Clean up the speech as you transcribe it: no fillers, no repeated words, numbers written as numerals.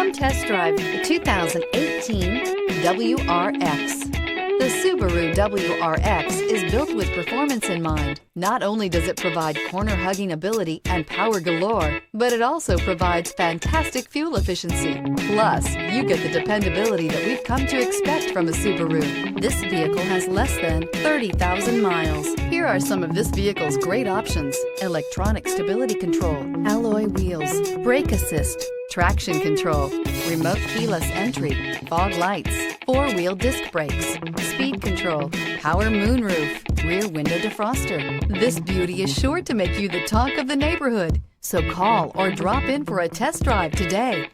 Come test drive the 2018 WRX. The Subaru WRX is built with performance in mind. Not only does it provide corner-hugging ability and power galore, but it also provides fantastic fuel efficiency. Plus, you get the dependability that we've come to expect from a Subaru. This vehicle has less than 30,000 miles. Here are some of this vehicle's great options: electronic stability control, alloy wheels, brake assist, traction control, remote keyless entry, fog lights, four-wheel disc brakes, speed control, power moonroof, rear window defroster. This beauty is sure to make you the talk of the neighborhood. So call or drop in for a test drive today.